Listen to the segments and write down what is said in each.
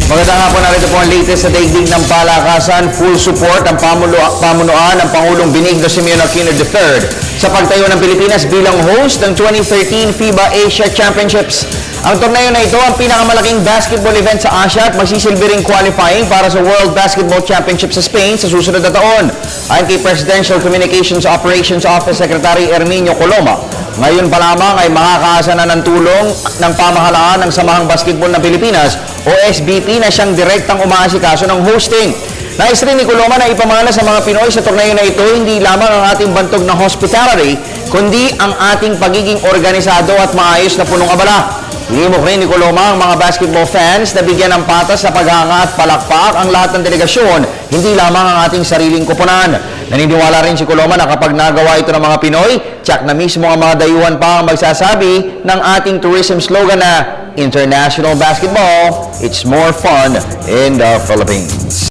Magandang hapon, narito po ang latest sa daigdig ng palakasan. Full support ang pamunuan ng Pangulong Benigno Simeon Aquino III sa pagtayo ng Pilipinas bilang host ng 2013 FIBA Asia Championships. Ang torneo na ito ang pinakamalaking basketball event sa Asia at magsisilbi ring qualifying para sa World Basketball Championship sa Spain sa susunod na taon. Ayon kay Presidential Communications Operations Office Secretary Herminio Coloma, ngayon pa lamang ay makakaasa na ng tulong ng pamahalaan ng Samahang Basketball ng Pilipinas o SBP na siyang direktang umaasikaso ng hosting. Nais rin ni Coloma na ipamana sa mga Pinoy sa torneo na ito hindi lamang ang ating bantog na hospitality, kundi ang ating pagiging organisado at maayos na punong abala. Hinimok rin ni Coloma ang mga basketball fans na bigyan ng patas sa paghanga at palakpak ang lahat ng delegasyon, hindi lamang ang ating sariling koponan. Naniniwala rin si Coloma na kapag nagawa ito ng mga Pinoy, tiyak na mismo ang mga dayuhan pa ang magsasabi ng ating tourism slogan na International Basketball, it's more fun in the Philippines.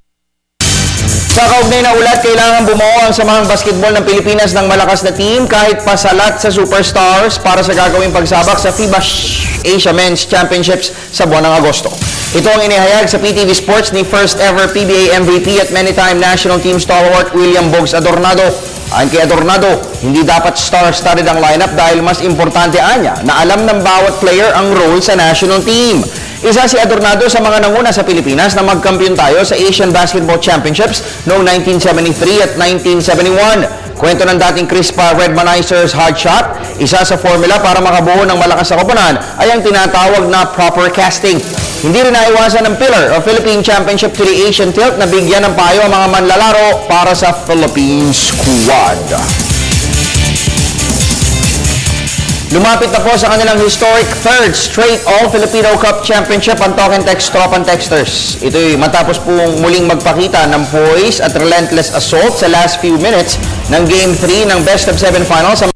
Sa kaugnay na ulat, kailangan bumuo ang Samahang Basketball ng Pilipinas ng malakas na team kahit pasalat sa superstars para sa gagawing pagsabak sa FIBA Asia Men's Championships sa buwan ng Agosto. Ito ang inihayag sa PTV Sports ni first ever PBA MVP at many-time national team stalwart William Bogs Adornado. Ayon kay Adornado, hindi dapat star-studded ang lineup dahil mas importante anya na alam ng bawat player ang role sa national team. Isa si Adornado sa mga nanguna sa Pilipinas na magkampiyon tayo sa Asian Basketball Championships noong 1973 at 1971. Kwento ng dating Crispa Redmanizers hard shot, isa sa formula para makabuo ng malakas na koponan ay ang tinatawag na proper casting. Hindi rin naiwasan ng pillar o Philippine Championship to the Asian tilt na bigyan ng payo ang mga manlalaro para sa Philippine Squad. Lumapit na po sa kanilang historic third straight All-Filipino Cup Championship ang Talk and Text Tropan Texters. Ito'y matapos pong muling magpakita ng poise at relentless assault sa last few minutes ng Game 3 ng Best of 7 Finals sa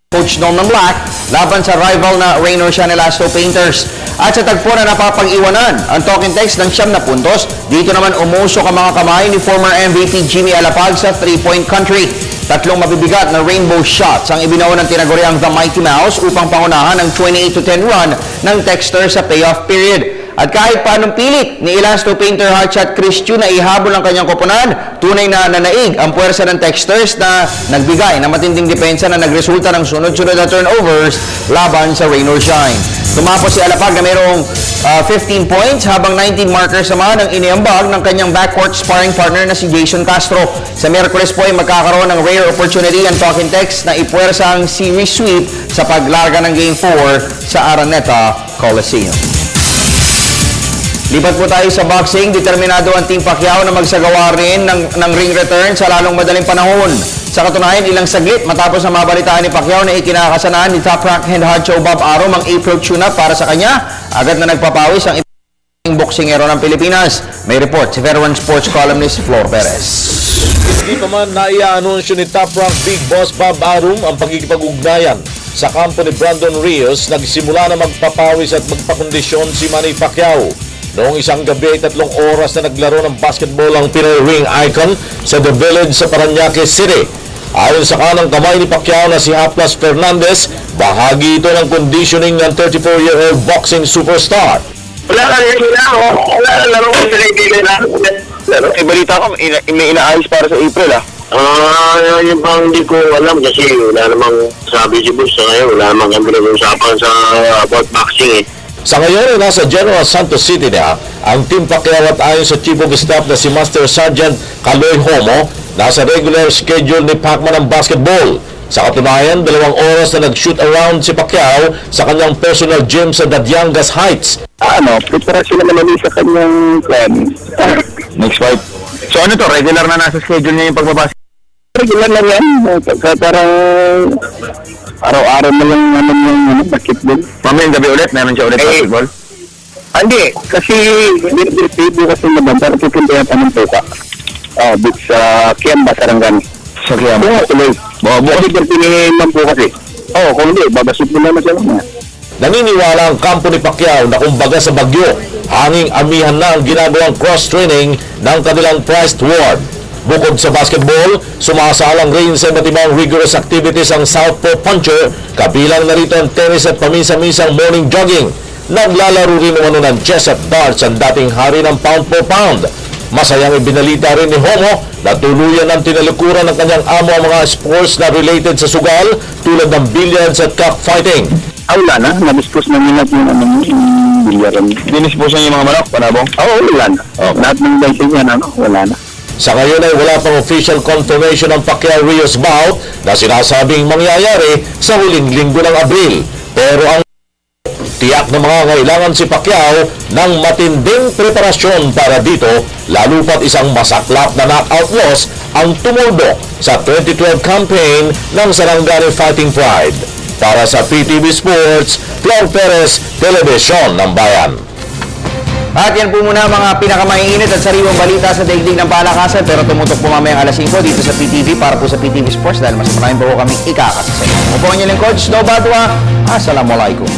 Coach Dom ng Black laban sa rival na Raynor Sianelasto Painters. At sa tagpo na napapag-iwanan ang Talk and Text ng 9 na puntos, dito naman umusok ang mga kamay ni former MVP Jimmy Alapag sa 3-point country. Tatlong mabibigat na rainbow shots ang ibinuo ng tinaguriang The Mighty Mouse upang pangunahan ang 28-10 run ng Texter sa payoff period. At kahit paanong pilit ni Elasto Painter hotshot Chris Chu na ihabol ang kanyang koponan, tunay na nanaig ang puwersa ng Texters na nagbigay ng matinding depensa na nagresulta ng sunod-sunod na turnovers laban sa Raynor Shine. Tumapos si Alapag na mayroong 15 points habang 19 markers naman ang iniambag ng kanyang backcourt sparring partner na si Jason Castro. Sa Miyerkules po ay magkakaroon ng rare opportunity ang Talk and Text na ipuwersa ang series sweep sa paglarga ng Game 4 sa Araneta Coliseum. Lipat po tayo sa boxing. Determinado ang Team Pacquiao na magsagawa rin ng ring return sa lalong madaling panahon. Sa katunayan, ilang saglit matapos na mabalitaan ni Pacquiao na ikinakasanaan ni top rank head honcho Bob Arum ang April tune-up para sa kanya, agad na nagpapawis ang ibang boksingero ng Pilipinas. May report si veteran sports columnist Flor Perez. Hindi pa man naia-anunsyo ni top rank Big Boss Bob Arum ang pagkikipag-ugnayan sa kampo ni Brandon Rios. Nagsimula na magpapawis at magpakondisyon si Manny Pacquiao. Noong isang gabi ay 3 oras na naglaro ng basketball ang Pinoy ring icon sa The Village sa Parañaque City. Ayon sa kanang kamay ni Pacquiao na si Haplas Fernandez, bahagi ito ng conditioning ng 34-year-old boxing superstar. Wala laro ko sa kaibigan na. Ibalita ko, may inaayos para sa April yung bang hindi ko alam kasi wala namang sabi si Boss sa ngayon, wala namang kami nag-usapan sa about boxing Sa ngayon ay nasa General Santos City na ang Team Pacquiao at ayon sa Chief of Staff na si Master Sergeant Caloy Homo, nasa regular schedule ni Pacman ng basketball. Sa katunayan, 2 oras na nag-shoot around si Pacquiao sa kanyang personal gym sa Dadyangas Heights. Preparasyon naman sa kanyang plan. Next fight. So ano to, regular na nasa schedule niya yung pagbabasa? Regular lang yan. Parang araw-araw na lang naman yung basketball. Mamayang gabi ulit, meron siya ulit basketball? Hindi, kasi bukas yung naman, parang tutundayan pa ng tuka. Dito sa Kiamba, Sarangani. Sa Kiamba? Oo, tuloy. Bukas yung pinihim ng bukas kung hindi, babasit mo naman siya naman. Naniniwala ang kampo ni Pacquiao na kumbaga sa bagyo, hanging amihan na ang ginagawang cross-training ng kanilang prized ward. Bukod sa basketball, sumasalang rin sa iba't ibang rigorous activities ang Southpaw Puncher, kabilang na rito ang tennis at paminsan-minsang morning jogging. naglalaro rin umano ng chess at darts ang dating hari ng pound for pound. Masayang ibinalita rin ni Homo na tuluyan ng tinalikuran ng kanyang amo ang mga sports na related sa sugal tulad ng billiards at cockfighting. Wala na, na-dispose na nila yung bilyaran. Dinispose niya yung mga manok, panabong? Oo, wala na. Lahat ng license niya, wala na. Sa ngayon ay wala pang official confirmation ng Pacquiao-Rios bout na sinasabing mangyayari sa huling linggo ng Abril. Pero ang tiyak na mga kailangan si Pacquiao ng matinding preparasyon para dito, lalo pat isang masaklap na knockout loss ang tumulbok sa 2012 campaign ng Sarangani Fighting Pride. Para sa PTV Sports, Flor Perez, Telebisyon ng Bayan. At yan po muna mga pinakamaiinit at sariwang balita sa daigdig ng palakasan. Pero tumutok po mamayang alas 5 dito sa PTV para po sa PTV Sports dahil mas maraming po kami ikakasa sa inyo. Ako po ang inyong coach, Snow Badwa. Assalamualaikum.